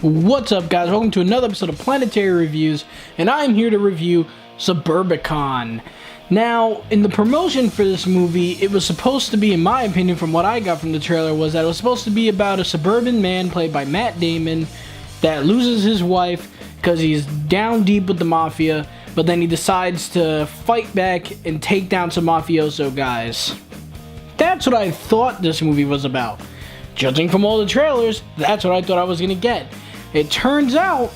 What's up, guys? Welcome to another episode of Planetary Reviews, and I'm here to review Suburbicon. Now, in the promotion for this movie, it was supposed to be, in my opinion, from what I got from the trailer, was that it was supposed to be about a suburban man played by Matt Damon that loses his wife because he's down deep with the mafia, but then he decides to fight back and take down some mafioso guys. That's what I thought this movie was about. Judging from all the trailers, that's what I thought I was going to get. It turns out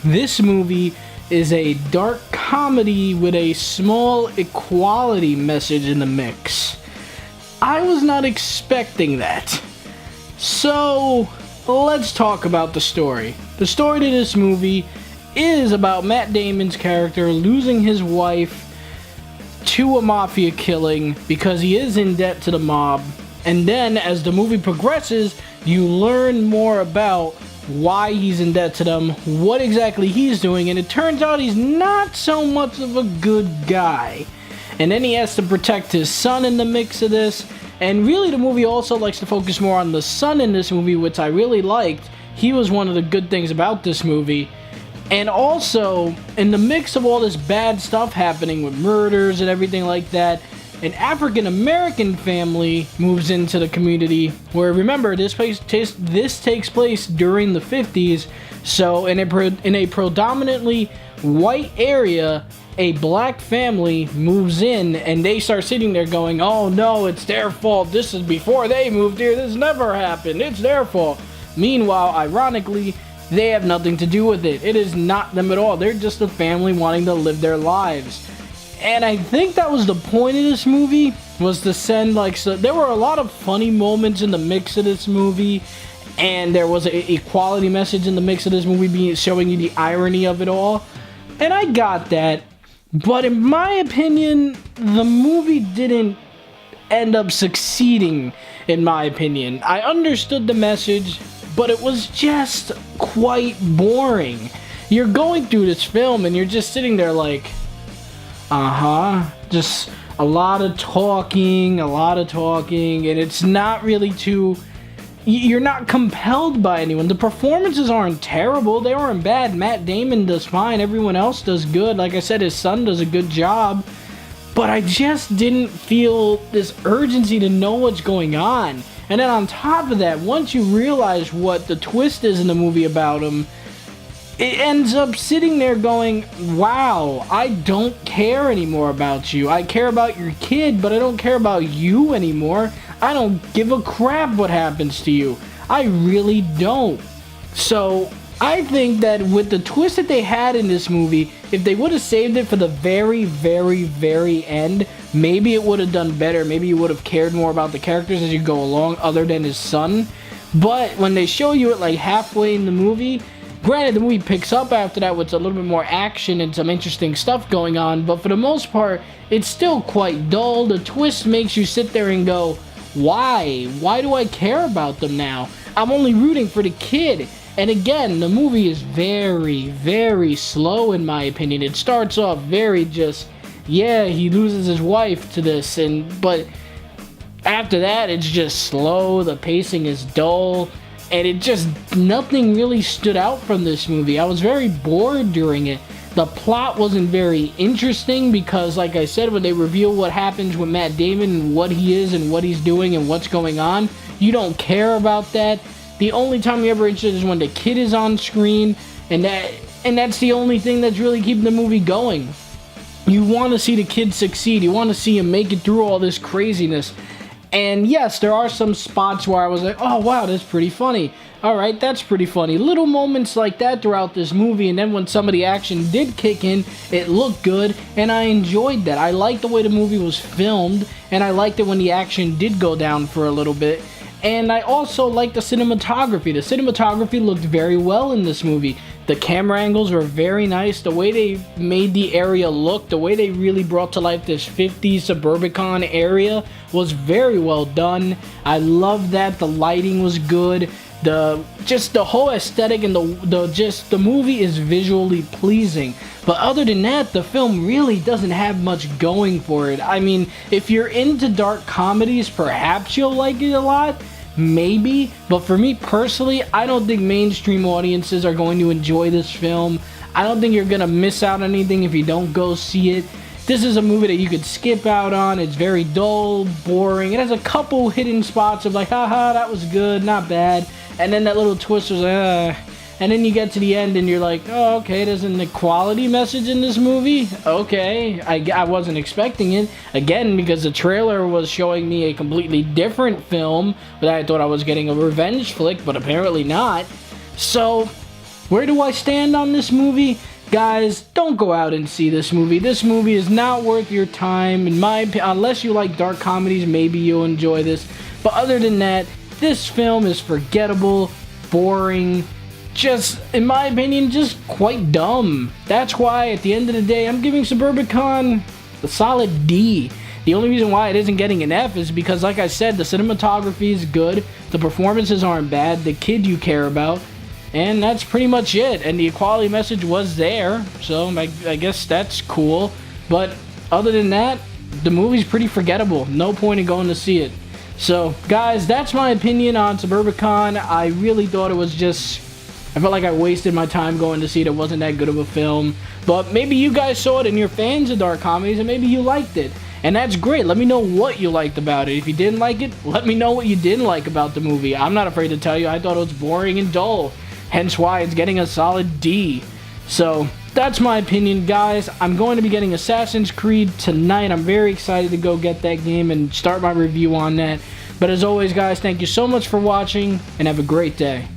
this movie is a dark comedy with a small equality message in the mix. I was not expecting that. So, let's talk about the story. The story to this movie is about Matt Damon's character losing his wife to a mafia killing because he is in debt to the mob. And then, as the movie progresses, you learn more about why he's in debt to them, what exactly he's doing, and it turns out he's not so much of a good guy. And then he has to protect his son in the mix of this, and really the movie also likes to focus more on the son in this movie, which I really liked. He was one of the good things about this movie. And also, in the mix of all this bad stuff happening with murders and everything like that, an African-American family moves into the community where, remember, this takes place during the 50s, so in a predominantly white area, a black family moves in and they start sitting there going, oh no, it's their fault, this is before they moved here, this never happened, it's their fault. Meanwhile, ironically, they have nothing to do with it. It is not them at all. They're just a family wanting to live their lives. And I think that was the point of this movie, was to send, so there were a lot of funny moments in the mix of this movie, and there was an equality message in the mix of this movie, showing you the irony of it all, and I got that, but in my opinion, the movie didn't end up succeeding, in my opinion. I understood the message, but it was just quite boring. You're going through this film, and you're just sitting there like, just a lot of talking, and it's not really you're not compelled by anyone. The performances aren't terrible, they aren't bad. Matt Damon does fine, everyone else does good. Like I said, his son does a good job, but I just didn't feel this urgency to know what's going on. And then on top of that, once you realize what the twist is in the movie about him, it ends up sitting there going, wow, I don't care anymore about you. I care about your kid, but I don't care about you anymore. I don't give a crap what happens to you. I really don't. So, I think that with the twist that they had in this movie, if they would have saved it for the very, very, very end, maybe it would have done better. Maybe you would have cared more about the characters as you go along, other than his son. But when they show you it halfway in the movie, granted, the movie picks up after that with a little bit more action and some interesting stuff going on, but for the most part, it's still quite dull. The twist makes you sit there and go, why? Why do I care about them now? I'm only rooting for the kid. And again, the movie is very, very slow in my opinion. It starts off very he loses his wife to this, but after that, it's just slow, the pacing is dull, and nothing really stood out from this movie. I was very bored during it. The plot wasn't very interesting because, like I said, when they reveal what happens with Matt Damon and what he is and what he's doing and what's going on, you don't care about that. The only time you're ever interested is when the kid is on screen, and that's the only thing that's really keeping the movie going. You want to see the kid succeed. You want to see him make it through all this craziness. And yes, there are some spots where I was like, oh wow, that's pretty funny. Alright, that's pretty funny. Little moments like that throughout this movie, and then when some of the action did kick in, it looked good, and I enjoyed that. I liked the way the movie was filmed, and I liked it when the action did go down for a little bit. And I also liked the cinematography. The cinematography looked very well in this movie. The camera angles were very nice. The way they made the area look, the way they really brought to life this 50s Suburbicon area was very well done. I loved that. The lighting was good. The whole aesthetic and the movie is visually pleasing. But other than that, the film really doesn't have much going for it. I mean, if you're into dark comedies, perhaps you'll like it a lot. maybe. But for me personally, I don't think mainstream audiences are going to enjoy this film. I don't think you're gonna miss out on anything if you don't go see it. This is a movie that you could skip out on. It's very dull, boring. It has a couple hidden spots of like, haha, that was good, not bad. And then that little twist was and then you get to the end and you're like, oh, okay, there's an equality message in this movie? Okay, I wasn't expecting it. Again, because the trailer was showing me a completely different film, but I thought I was getting a revenge flick, but apparently not. So, where do I stand on this movie? Guys, don't go out and see this movie. This movie is not worth your time. In my opinion, unless you like dark comedies, maybe you'll enjoy this. But other than that, this film is forgettable, boring, just, in my opinion, just quite dumb. That's why, at the end of the day, I'm giving Suburbicon a solid D. The only reason why it isn't getting an F is because, like I said, the cinematography is good, the performances aren't bad, the kid you care about, and that's pretty much it. And the equality message was there, so I guess that's cool. But other than that, the movie's pretty forgettable. No point in going to see it. So, guys, that's my opinion on Suburbicon. I really thought it was just, I felt like I wasted my time going to see it. It wasn't that good of a film. But maybe you guys saw it and you're fans of dark comedies and maybe you liked it. And that's great. Let me know what you liked about it. If you didn't like it, let me know what you didn't like about the movie. I'm not afraid to tell you. I thought it was boring and dull. Hence why it's getting a solid D. So, that's my opinion, guys. I'm going to be getting Assassin's Creed tonight. I'm very excited to go get that game and start my review on that. But as always, guys, thank you so much for watching and have a great day.